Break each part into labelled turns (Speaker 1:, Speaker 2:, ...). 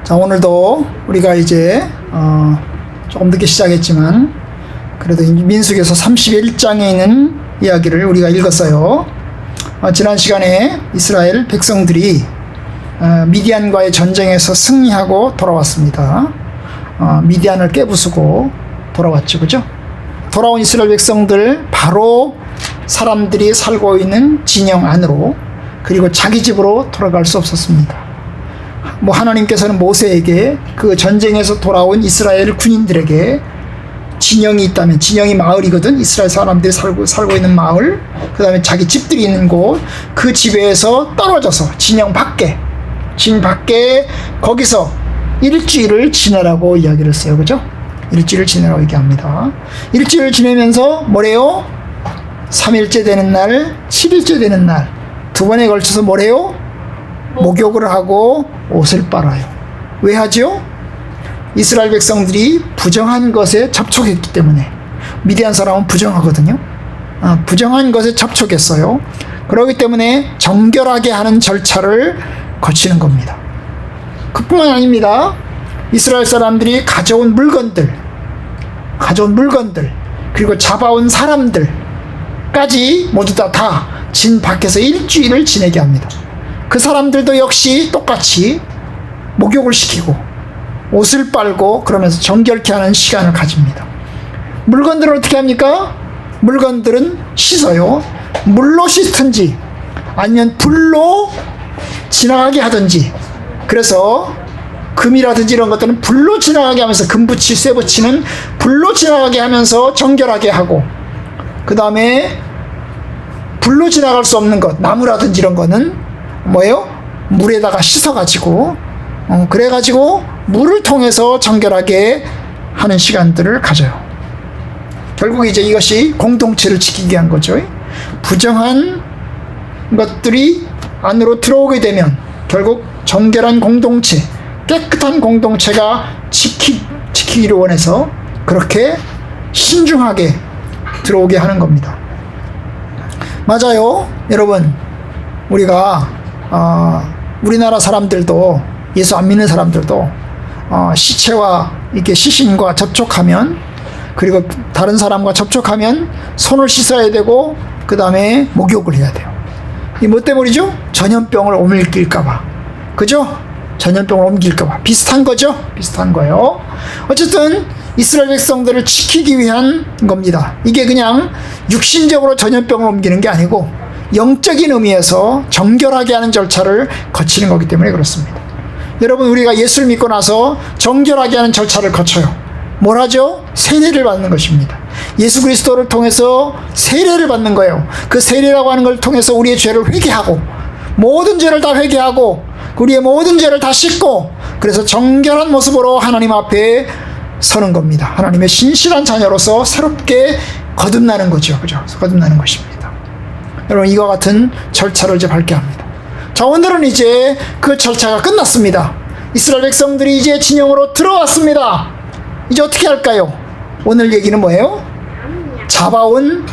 Speaker 1: 자, 오늘도 우리가 이제 조금 늦게 시작했지만 그래도 민수기에서 31장에 있는 이야기를 우리가 읽었어요. 지난 시간에 이스라엘 백성들이 미디안과의 전쟁에서 승리하고 돌아왔습니다. 미디안을 깨부수고 돌아왔죠, 그죠? 돌아온 이스라엘 백성들 바로 사람들이 살고 있는 진영 안으로, 그리고 자기 집으로 돌아갈 수 없었습니다. 하나님께서는 모세에게 그 전쟁에서 돌아온 이스라엘 군인들에게 진영이 있다면, 진영이 마을이거든, 이스라엘 사람들이 살고 있는 마을, 그 다음에 자기 집들이 있는 곳, 그 집에서 떨어져서 진영 밖에 거기서 일주일을 지내라고 이야기를 했어요, 그죠? 일주일을 지내라고 얘기합니다. 일주일을 지내면서 뭐래요? 3일째 되는 날, 7일째 되는 날 두 번에 걸쳐서 뭐래요? 목욕을 하고 옷을 빨아요. 왜 하죠? 이스라엘 백성들이 부정한 것에 접촉했기 때문에. 미디안 사람은 부정하거든요. 부정한 것에 접촉했어요. 그렇기 때문에 정결하게 하는 절차를 거치는 겁니다. 그뿐만 아닙니다. 이스라엘 사람들이 가져온 물건들, 그리고 잡아온 사람들까지 모두 다 진 밖에서 일주일을 지내게 합니다. 그 사람들도 역시 똑같이 목욕을 시키고 옷을 빨고 그러면서 정결케 하는 시간을 가집니다. 물건들은 어떻게 합니까? 물건들은 씻어요. 물로 씻든지 아니면 불로 지나가게 하든지. 그래서 금이라든지 이런 것들은 불로 지나가게 하면서, 금붙이, 쇠붙이는 불로 지나가게 하면서 정결하게 하고, 그 다음에 불로 지나갈 수 없는 것, 나무라든지 이런 거는 뭐예요? 물에다가 씻어가지고, 그래가지고 물을 통해서 정결하게 하는 시간들을 가져요. 결국 이제 이것이 공동체를 지키기 위한 거죠. 부정한 것들이 안으로 들어오게 되면 결국 정결한 공동체, 깨끗한 공동체가 지키기를 원해서 그렇게 신중하게 들어오게 하는 겁니다. 맞아요, 여러분. 우리가 우리나라 사람들도, 예수 안 믿는 사람들도 시체와 이렇게 시신과 접촉하면, 그리고 다른 사람과 접촉하면 손을 씻어야 되고, 그 다음에 목욕을 해야 돼요. 이 뭐 때문이죠? 전염병을 옮길까봐. 그죠? 전염병을 옮길까봐. 비슷한 거죠? 비슷한 거예요. 어쨌든 이스라엘 백성들을 지키기 위한 겁니다. 이게 그냥 육신적으로 전염병을 옮기는 게 아니고 영적인 의미에서 정결하게 하는 절차를 거치는 거기 때문에 그렇습니다. 여러분, 우리가 예수를 믿고 나서 정결하게 하는 절차를 거쳐요. 뭘 하죠? 세례를 받는 것입니다. 예수 그리스도를 통해서 세례를 받는 거예요. 그 세례라고 하는 걸 통해서 우리의 죄를 회개하고, 모든 죄를 다 회개하고, 우리의 모든 죄를 다 씻고, 그래서 정결한 모습으로 하나님 앞에 서는 겁니다. 하나님의 신실한 자녀로서 새롭게 거듭나는 거죠. 그죠? 거듭나는 것입니다. 여러분, 이와 같은 절차를 이제 밟게 합니다. 자, 오늘은 이제 그 절차가 끝났습니다. 이스라엘 백성들이 이제 진영으로 들어왔습니다. 이제 어떻게 할까요? 오늘 얘기는 뭐예요? 잡아온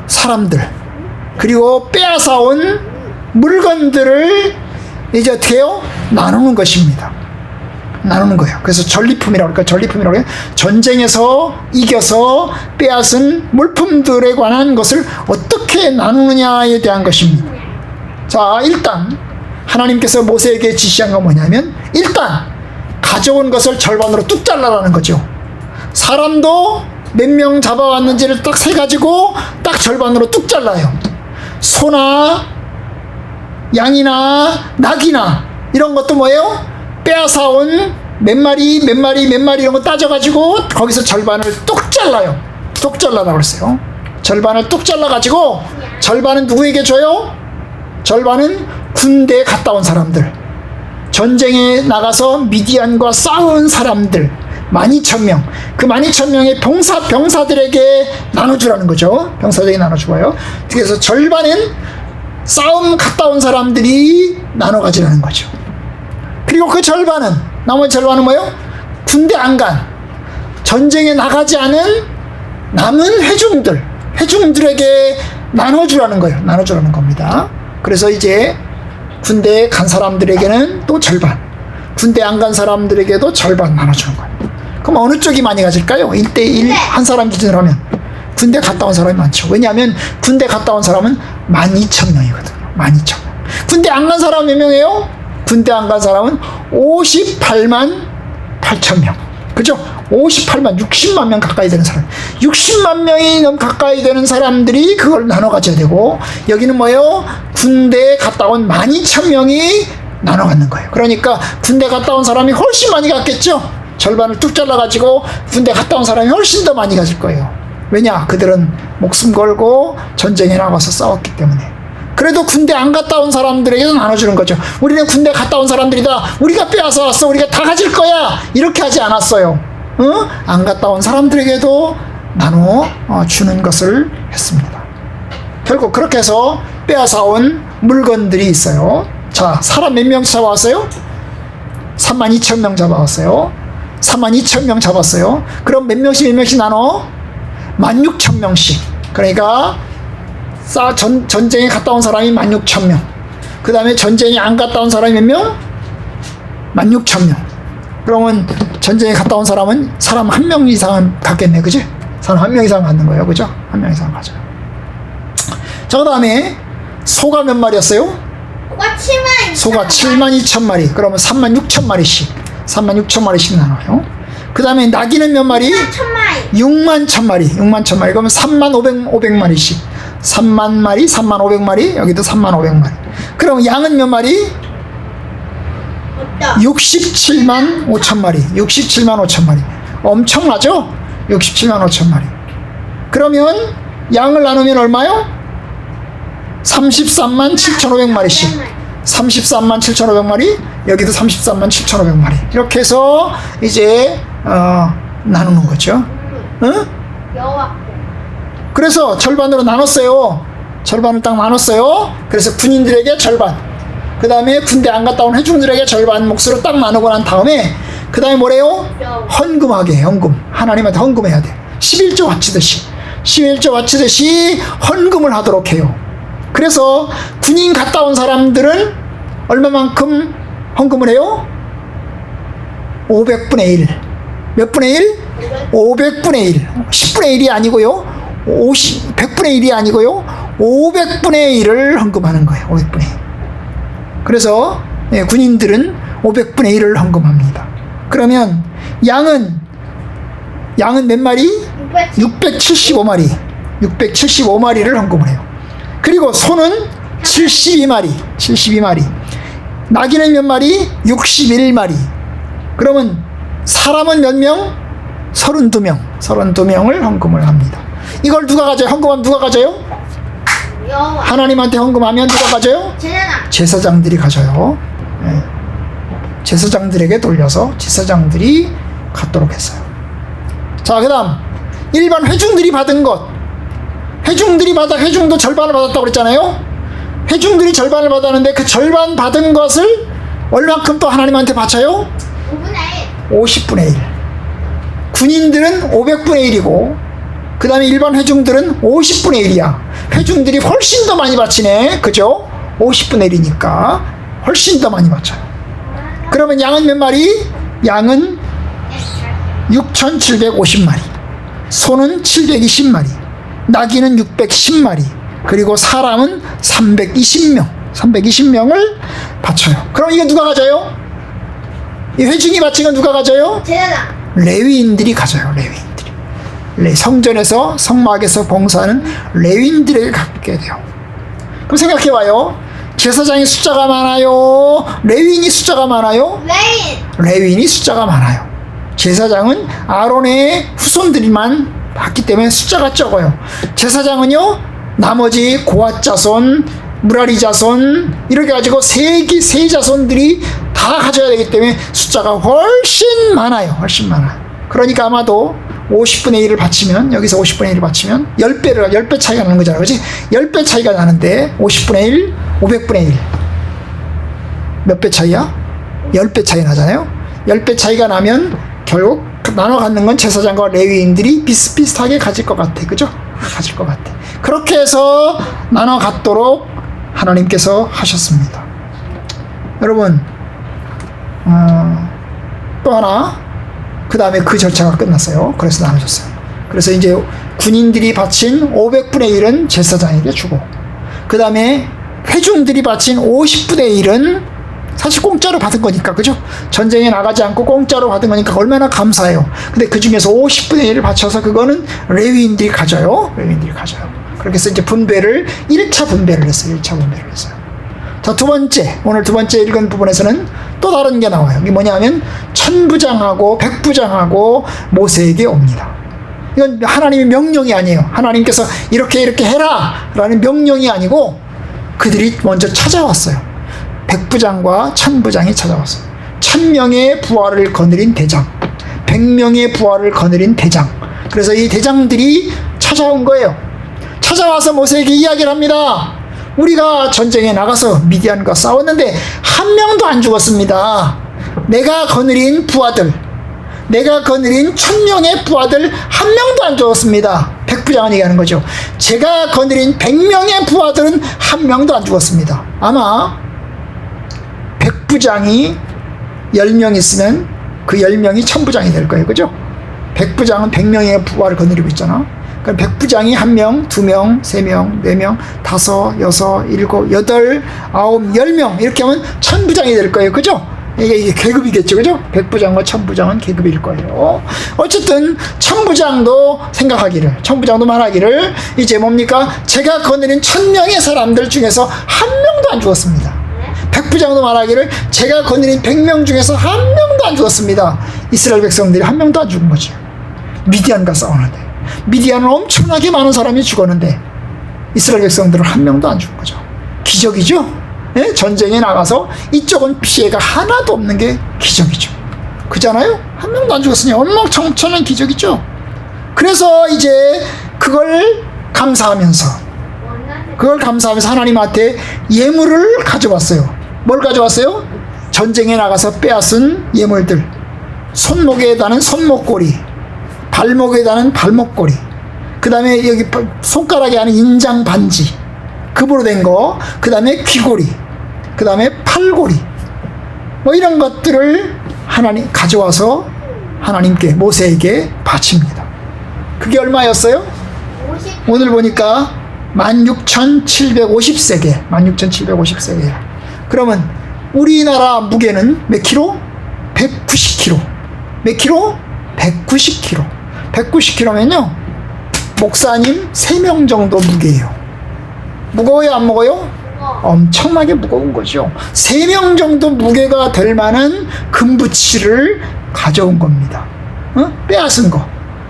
Speaker 1: 사람들, 그리고 빼앗아온 물건들을 이제 어떻게 해요? 나누는 것입니다. 나누는 거예요. 그래서 전리품이라고 할까요? 전리품이라고 해요. 전쟁에서 이겨서 빼앗은 물품들에 관한 것을 어떻게 나누느냐에 대한 것입니다. 자, 일단 하나님께서 모세에게 지시한 건 뭐냐면, 일단 가져온 것을 절반으로 뚝 잘라라는 거죠. 사람도 몇 명 잡아왔는지를 딱 세가지고 딱 절반으로 뚝 잘라요. 소나 양이나 낙이나 이런 것도 뭐예요? 빼앗아온 몇 마리 이런 거 따져가지고 거기서 절반을 뚝 잘라요. 뚝 잘라라고 그랬어요. 절반을 뚝 잘라가지고, 절반은 누구에게 줘요? 절반은 군대에 갔다 온 사람들, 전쟁에 나가서 미디안과 싸운 사람들 12,000명, 그 12,000명의 병사들에게 나눠주라는 거죠. 병사들에게 나눠주고요. 그래서 절반은 싸움 갔다 온 사람들이 나눠 가지라는 거죠. 그리고 그 절반은, 나머지 절반은 뭐예요? 군대 안 간, 전쟁에 나가지 않은 남은 회중들에게 나눠주라는 거예요. 나눠주라는 겁니다. 그래서 이제 군대에 간 사람들에게는 또 절반, 군대 안 간 사람들에게도 절반 나눠주는 거예요. 그럼 어느 쪽이 많이 가질까요? 1대1 한 사람 기준으로 하면 군대 갔다 온 사람이 많죠. 왜냐하면 군대 갔다 온 사람은 12,000명이거든요. 12,000명. 군대 안 간 사람 몇 명이에요? 군대 안 간 사람은 58만 8천 명. 그죠? 58만, 60만 명 가까이 되는 사람. 60만 명이 너무 가까이 되는 사람들이 그걸 나눠 가져야 되고, 여기는 뭐예요? 군대에 갔다 온 12,000명이 나눠 갖는 거예요. 그러니까 군대 갔다 온 사람이 훨씬 많이 갔겠죠? 절반을 뚝 잘라가지고 군대 갔다 온 사람이 훨씬 더 많이 가질 거예요. 왜냐? 그들은 목숨 걸고 전쟁에 나가서 싸웠기 때문에. 그래도 군대 안 갔다 온 사람들에게도 나눠주는 거죠. 우리는 군대 갔다 온 사람들이다. 우리가 빼앗아 왔어. 우리가 다 가질 거야. 이렇게 하지 않았어요. 안 갔다 온 사람들에게도 나눠 주는 것을 했습니다. 결국 그렇게 해서 빼앗아 온 물건들이 있어요. 자, 사람 몇 명 잡아왔어요? 32,000명 잡아왔어요. 32,000명 잡았어요. 그럼 몇 명씩 나눠? 16,000명씩. 그러니까 전쟁에 갔다 온 사람이 16,000명. 그 다음에 전쟁에 안 갔다 온 사람이 몇 명? 16,000명. 그러면 전쟁에 갔다 온 사람은 사람 한 명 이상은 갔겠네, 그지? 사람 한 명 이상 갖는 거예요, 그죠? 한 명 이상 가져요. 자, 그 다음에 소가 몇 마리였어요? 소가 72,000마리. 그러면 36,000마리씩. 36,000마리씩 나눠요. 그 다음에 나귀는 몇 마리? 61,000마리. 61,000마리. 그러면 35,500마리씩. 3만 마리, 35,000마리. 여기도 35,000마리. 그럼 양은 몇 마리? 675,000마리. 675,000마리. 엄청나죠? 675,000마리. 그러면 양을 나누면 얼마요? 337,500마리씩. 337,500마리. 여기도 337,500마리. 이렇게 해서 이제 나누는 거죠. 응? 그래서 절반으로 나눴어요. 절반을 딱 나눴어요. 그래서 군인들에게 절반, 그 다음에 군대 안 갔다 온 회중들에게 절반 몫으로 딱 나누고 난 다음에 그 다음에 뭐래요? 헌금하게 해. 헌금. 하나님한테 헌금해야 돼. 11조 바치듯이. 11조 바치듯이 헌금을 하도록 해요. 그래서 군인 갔다 온 사람들은 얼마만큼 헌금을 해요? 500분의 1. 몇 분의 1? 500분의 1. 10분의 1이 아니고요. 100분의 1이 아니고요. 500분의 1을 헌금하는 거예요. 500분의 1. 그래서 군인들은 500분의 1을 헌금합니다. 그러면 양은 몇 마리? 675마리. 675마리를 헌금을 해요. 그리고 소는 72마리. 72마리. 나귀는 몇 마리? 61마리. 그러면 사람은 몇 명? 32명. 32명을 헌금을 합니다. 이걸 누가 가져요? 헌금하면 누가 가져요? 하나님한테 헌금하면 누가 가져요? 제사장들이 가져요. 네. 제사장들에게 돌려서 제사장들이 갖도록 했어요. 자, 그 다음 일반 회중들이 받은 것. 회중도 절반을 받았다고 그랬잖아요. 회중들이 절반을 받았는데 그 절반 받은 것을 얼마큼 또 하나님한테 바쳐요? 50분의 1. 군인들은 500분의 1이고 그 다음에 일반 회중들은 50분의 1이야. 회중들이 훨씬 더 많이 바치네. 그죠? 50분의 1이니까 훨씬 더 많이 바쳐요. 그러면 양은 몇 마리? 양은 6,750마리. 소는 720마리. 나귀는 610마리. 그리고 사람은 320명. 320명을 바쳐요. 그럼 이거 누가 가져요? 이 회중이 바친 건 누가 가져요?
Speaker 2: 제사장.
Speaker 1: 레위인들이 가져요. 레위인들이. 성전에서 성막에서 봉사하는 레위인들에게 갖게 돼요. 그럼 생각해봐요. 제사장이 숫자가 많아요? 레위인이 숫자가 많아요? 레위인이 숫자가 많아요. 제사장은 아론의 후손들만 받기 때문에 숫자가 적어요. 제사장은요, 나머지 고앗 자손, 무라리 자손 이렇게 가지고 세 자손들이 다 가져야 되기 때문에 숫자가 훨씬 많아요. 훨씬 많아요. 그러니까 아마도 50분의 1을 바치면, 여기서 50분의 1을 바치면 10배 차이가 나는 거잖아요. 그렇지? 10배 차이가 나는데 50분의 1, 500분의 1 몇 배 차이야? 10배 차이 나잖아요. 10배 차이가 나면 결국 나눠 갖는 건 제사장과 레위인들이 비슷비슷하게 가질 것 같아. 그죠? 가질 것 같아. 그렇게 해서 나눠 갖도록 하나님께서 하셨습니다. 여러분, 또 하나, 그 다음에 그 절차가 끝났어요. 그래서 나눠줬어요. 그래서 이제 군인들이 바친 500분의 1은 제사장에게 주고, 그 다음에 회중들이 바친 50분의 1은 사실 공짜로 받은 거니까, 그죠? 전쟁에 나가지 않고 공짜로 받은 거니까 얼마나 감사해요. 근데 그 중에서 50분의 1을 바쳐서 그거는 레위인들이 가져요. 레위인들이 가져요. 그렇게 해서 이제 분배를, 1차 분배를 했어요. 1차 분배를 했어요. 자, 두 번째, 오늘 두 번째 읽은 부분에서는 또 다른 게 나와요. 이게 뭐냐 하면, 천부장하고 백부장하고 모세에게 옵니다. 이건 하나님의 명령이 아니에요. 하나님께서 이렇게 해라! 라는 명령이 아니고, 그들이 먼저 찾아왔어요. 백부장과 천부장이 찾아왔어요. 1000명의 부하를 거느린 대장, 100명의 부하를 거느린 대장. 그래서 이 대장들이 찾아온 거예요. 찾아와서 모세에게 이야기를 합니다. 우리가 전쟁에 나가서 미디안과 싸웠는데 한 명도 안 죽었습니다. 내가 거느린 부하들, 내가 거느린 1000명의 부하들 한 명도 안 죽었습니다. 백부장은 얘기하는 거죠. 제가 거느린 100명의 부하들은 한 명도 안 죽었습니다. 아마 백부장이 10명 있으면 그 10명이 천부장이 될 거예요. 그죠? 백부장은 100명의 부하를 거느리고 있잖아. 그럼 백부장이 1명, 2명, 3명, 4명, 5, 6, 7, 8, 9, 10명 이렇게 하면 천부장이 될 거예요. 그죠? 이게 계급이겠죠. 그죠? 백부장과 천부장은 계급일 거예요. 어쨌든 천부장도 생각하기를, 천부장도 말하기를, 이제 뭡니까? 제가 거느린 1000명의 사람들 중에서 한 명도 안 죽었습니다. 백부장도 말하기를, 제가 거느린 100명 중에서 한 명도 안 죽었습니다. 이스라엘 백성들이 한 명도 안 죽은 거죠. 미디안과 싸우는데, 미디안은 엄청나게 많은 사람이 죽었는데 이스라엘 백성들은 한 명도 안 죽은 거죠. 기적이죠? 예? 전쟁에 나가서 이쪽은 피해가 하나도 없는 게 기적이죠. 그잖아요? 한 명도 안 죽었으니 엄청난 기적이죠. 그래서 이제 그걸 감사하면서 하나님한테 예물을 가져왔어요. 뭘 가져왔어요? 전쟁에 나가서 빼앗은 예물들. 손목에 다는 손목고리, 발목에 다는 발목고리, 그 다음에 여기 손가락에 하는 인장 반지, 금으로 된 거, 그 다음에 귀고리, 그 다음에 팔고리, 뭐 이런 것들을 하나님 가져와서 하나님께, 모세에게 바칩니다. 그게 얼마였어요? 오늘 보니까 16,750세계, 16,750세계. 그러면 우리나라 무게는 몇 킬로? 190킬로. 몇 킬로? 190킬로. 190킬로면요, 목사님 3명 정도 무게예요. 무거워요, 안 무거워요? 엄청나게 무거운 거죠. 3명 정도 무게가 될 만한 금부치를 가져온 겁니다. 빼앗은 거.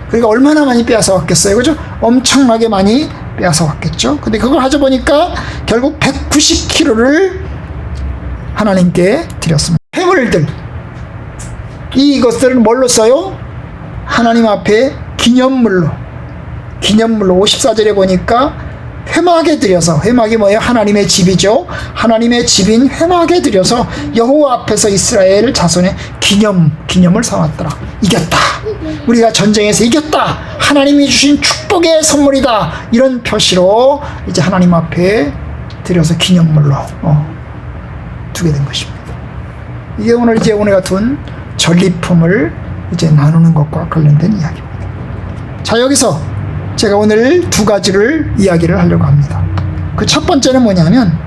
Speaker 1: 그러니까 얼마나 많이 빼앗아 왔겠어요, 그죠? 엄청나게 많이 빼앗아 왔겠죠. 근데 그걸 가져보니까 결국 190kg를 하나님께 드렸습니다. 해물들, 이것들은 뭘로 써요? 하나님 앞에 기념물로 54절에 보니까 회막에 드려서, 회막이 뭐예요? 하나님의 집이죠. 하나님의 집인 회막에 드려서 여호와 앞에서 이스라엘 자손의 기념을 삼았더라. 이겼다. 우리가 전쟁에서 이겼다. 하나님이 주신 축복의 선물이다. 이런 표시로 이제 하나님 앞에 드려서 기념물로 두게 된 것입니다. 이게 오늘 이제 오늘 같은 전리품을 이제 나누는 것과 관련된 이야기입니다. 자, 여기서 제가 오늘 두 가지를 이야기를 하려고 합니다. 그 첫 번째는 뭐냐면,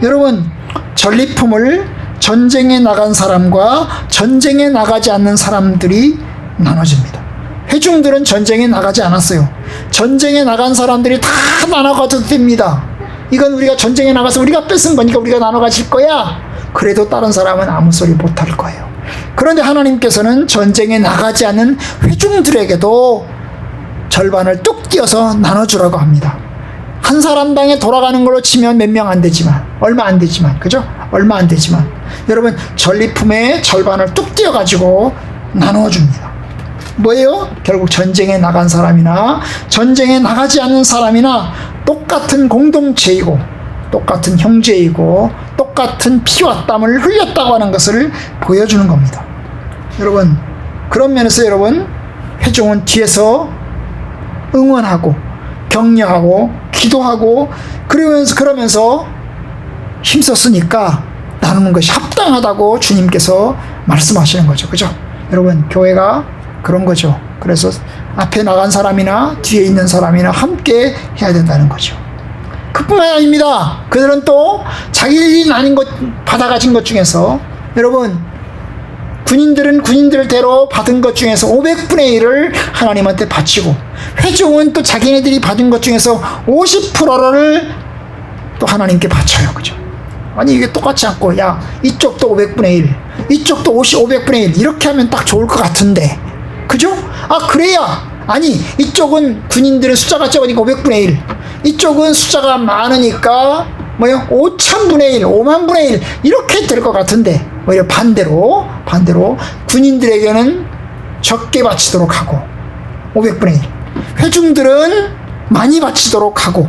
Speaker 1: 여러분, 전리품을 전쟁에 나간 사람과 전쟁에 나가지 않는 사람들이 나눠집니다. 회중들은 전쟁에 나가지 않았어요. 전쟁에 나간 사람들이 다 나눠 가도 됩니다. 이건 우리가 전쟁에 나가서 우리가 뺏은 거니까 우리가 나눠 가질 거야. 그래도 다른 사람은 아무 소리 못 할 거예요. 그런데 하나님께서는 전쟁에 나가지 않는 회중들에게도 절반을 뚝 띄어서 나눠주라고 합니다. 한 사람당에 돌아가는 걸로 치면 몇 명 안 되지만, 얼마 안 되지만, 그죠? 얼마 안 되지만, 여러분, 전리품의 절반을 뚝 띄어가지고 나눠줍니다. 뭐예요? 결국 전쟁에 나간 사람이나 전쟁에 나가지 않는 사람이나 똑같은 공동체이고 똑같은 형제이고 똑같은 피와 땀을 흘렸다고 하는 것을 보여주는 겁니다. 여러분, 그런 면에서 여러분, 회중은 뒤에서 응원하고 격려하고 기도하고 그러면서 힘썼으니까 나누는 것이 합당하다고 주님께서 말씀하시는 거죠. 그죠? 여러분, 교회가 그런 거죠. 그래서 앞에 나간 사람이나 뒤에 있는 사람이나 함께 해야 된다는 거죠. 그뿐만 아닙니다. 그들은 또 자기들이 나는 것, 받아가진 것 중에서, 여러분, 군인들은 군인들대로 받은 것 중에서 500분의 1을 하나님한테 바치고, 회중은 또 자기네들이 받은 것 중에서 50%를 또 하나님께 바쳐요. 그죠? 아니, 이게 똑같지 않고, 야, 이쪽도 500분의 1, 이쪽도 500분의 1, 이렇게 하면 딱 좋을 것 같은데. 그죠? 아, 그래야. 아니, 이쪽은 군인들은 숫자가 적으니까 500분의 1, 이쪽은 숫자가 많으니까, 5,000분의 1, 5만분의 1, 이렇게 될 것 같은데, 오히려 반대로, 군인들에게는 적게 바치도록 하고, 500분의 1. 회중들은 많이 바치도록 하고,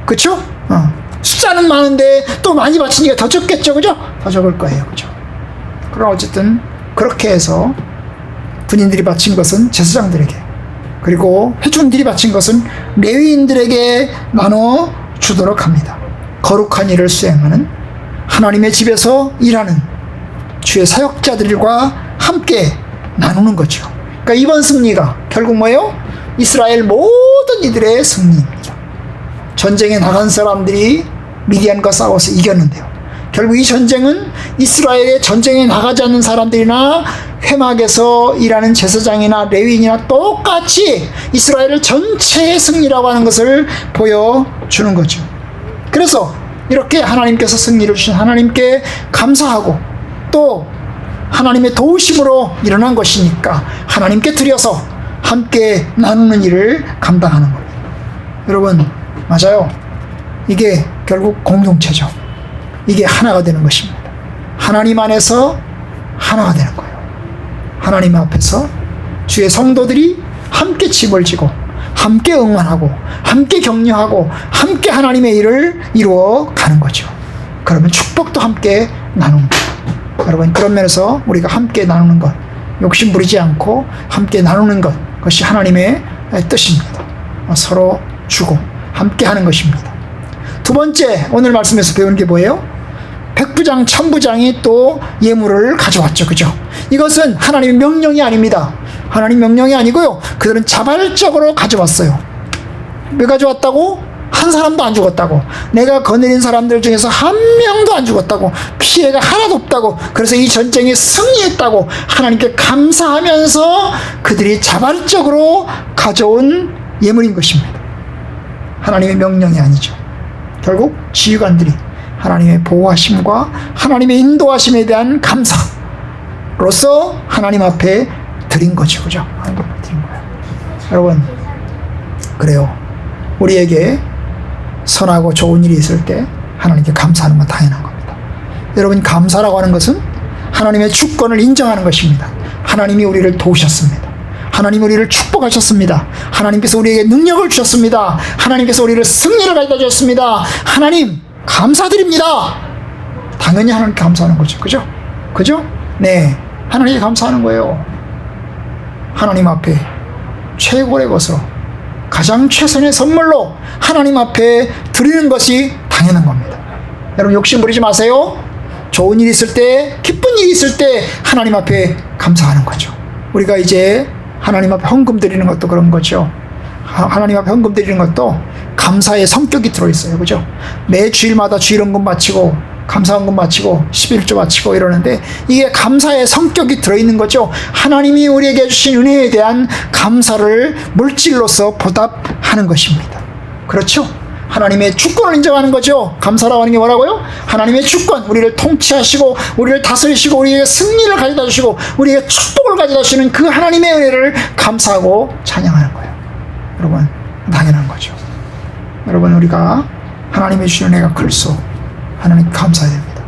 Speaker 1: 그쵸? 숫자는 많은데 또 많이 바치니까 더 적겠죠, 그죠? 더 적을 거예요, 그죠? 그럼 어쨌든 그렇게 해서 군인들이 바친 것은 제사장들에게, 그리고 회중들이 바친 것은 레위인들에게 나눠 주도록 합니다. 거룩한 일을 수행하는, 하나님의 집에서 일하는 주의 사역자들과 함께 나누는 거죠. 그러니까 이번 승리가 결국 뭐예요? 이스라엘 모든 이들의 승리입니다. 전쟁에 나간 사람들이 미디안과 싸워서 이겼는데요. 결국 이 전쟁은 이스라엘의 전쟁에 나가지 않는 사람들이나 회막에서 일하는 제사장이나 레위인이나 똑같이 이스라엘 전체의 승리라고 하는 것을 보여주는 거죠. 그래서 이렇게 하나님께서 승리를 주신 하나님께 감사하고, 또 하나님의 도우심으로 일어난 것이니까 하나님께 드려서 함께 나누는 일을 감당하는 겁니다. 여러분, 맞아요. 이게 결국 공동체죠. 이게 하나가 되는 것입니다. 하나님 안에서 하나가 되는 거예요. 하나님 앞에서 주의 성도들이 함께 짐을 지고, 함께 응원하고, 함께 격려하고, 함께 하나님의 일을 이루어 가는 거죠. 그러면 축복도 함께 나누는 거예요. 여러분, 그런 면에서 우리가 함께 나누는 것, 욕심 부리지 않고 함께 나누는 것, 그것이 하나님의 뜻입니다. 서로 주고 함께 하는 것입니다. 두 번째, 오늘 말씀에서 배우는 게 뭐예요? 백부장, 천부장이 또 예물을 가져왔죠. 그죠? 이것은 하나님의 명령이 아닙니다. 하나님 명령이 아니고요. 그들은 자발적으로 가져왔어요. 왜 가져왔다고? 한 사람도 안 죽었다고. 내가 거느린 사람들 중에서 한 명도 안 죽었다고. 피해가 하나도 없다고. 그래서 이 전쟁에 승리했다고 하나님께 감사하면서 그들이 자발적으로 가져온 예물인 것입니다. 하나님의 명령이 아니죠. 결국 지휘관들이 하나님의 보호하심과 하나님의 인도하심에 대한 감사로서 하나님 앞에 드린 거죠. 그죠? 하나님 앞에 드린 거예요. 여러분, 그래요. 우리에게 선하고 좋은 일이 있을 때 하나님께 감사하는 건 당연한 겁니다. 여러분, 감사라고 하는 것은 하나님의 주권을 인정하는 것입니다. 하나님이 우리를 도우셨습니다. 하나님 우리를 축복하셨습니다. 하나님께서 우리에게 능력을 주셨습니다. 하나님께서 우리를 승리를 가져다 주셨습니다. 하나님 감사드립니다. 당연히 하나님께 감사하는 거죠. 그죠? 그죠? 네, 하나님께 감사하는 거예요. 하나님 앞에 최고의 것으로, 가장 최선의 선물로 하나님 앞에 드리는 것이 당연한 겁니다. 여러분, 욕심 부리지 마세요. 좋은 일이 있을 때, 기쁜 일이 있을 때 하나님 앞에 감사하는 거죠. 우리가 이제 하나님 앞에 헌금 드리는 것도 그런 거죠. 하나님 앞에 헌금 드리는 것도 감사의 성격이 들어있어요. 그죠? 매 주일마다 주일헌금 바치고, 감사헌금 바치고, 11조 바치고 이러는데, 이게 감사의 성격이 들어있는 거죠. 하나님이 우리에게 주신 은혜에 대한 감사를 물질로서 보답하는 것입니다. 그렇죠? 하나님의 주권을 인정하는 거죠. 감사라고 하는 게 뭐라고요? 하나님의 주권, 우리를 통치하시고 우리를 다스리시고 우리에게 승리를 가져다 주시고 우리에게 축복을 가져다 주시는 그 하나님의 은혜를 감사하고 찬양하는 거예요. 여러분, 당연한 거죠. 여러분, 우리가 하나님의 주신 은혜가 클수록 하나님께 감사해야 됩니다.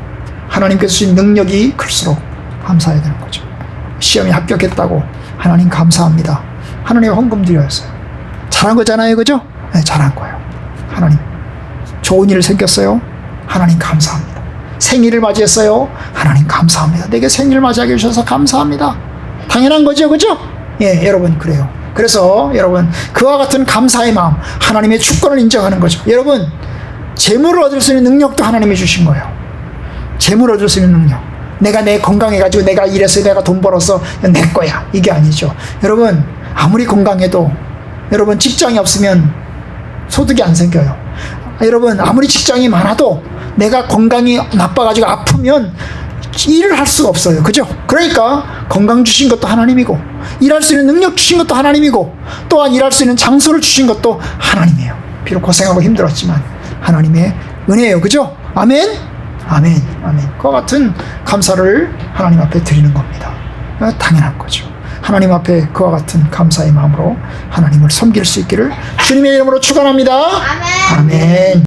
Speaker 1: 하나님께서 주신 능력이 클수록 감사해야 되는 거죠. 시험에 합격했다고 하나님 감사합니다. 하나님 헌금 드렸어요. 잘한 거잖아요. 그죠? 네, 잘한 거예요. 하나님, 좋은 일 생겼어요. 하나님 감사합니다. 생일을 맞이했어요. 하나님 감사합니다. 내게 생일을 맞이하게 해주셔서 감사합니다. 당연한 거죠. 그죠? 예, 여러분, 그래요. 그래서 여러분, 그와 같은 감사의 마음, 하나님의 주권을 인정하는 거죠. 여러분, 재물을 얻을 수 있는 능력도 하나님이 주신 거예요. 재물을 얻을 수 있는 능력. 내가 내 건강해가지고 내가 일해서 내가 돈 벌어서 내 거야. 이게 아니죠. 여러분, 아무리 건강해도 여러분 직장이 없으면 소득이 안 생겨요. 여러분, 아무리 직장이 많아도 내가 건강이 나빠가지고 아프면 일을 할 수가 없어요. 그죠? 그러니까 건강 주신 것도 하나님이고, 일할 수 있는 능력 주신 것도 하나님이고, 또한 일할 수 있는 장소를 주신 것도 하나님이에요. 비록 고생하고 힘들었지만 하나님의 은혜예요. 그죠? 아멘? 아멘. 아멘. 그와 같은 감사를 하나님 앞에 드리는 겁니다. 당연한 거죠. 하나님 앞에 그와 같은 감사의 마음으로 하나님을 섬길 수 있기를 주님의 이름으로 축원합니다.
Speaker 2: 아멘.
Speaker 1: 아멘.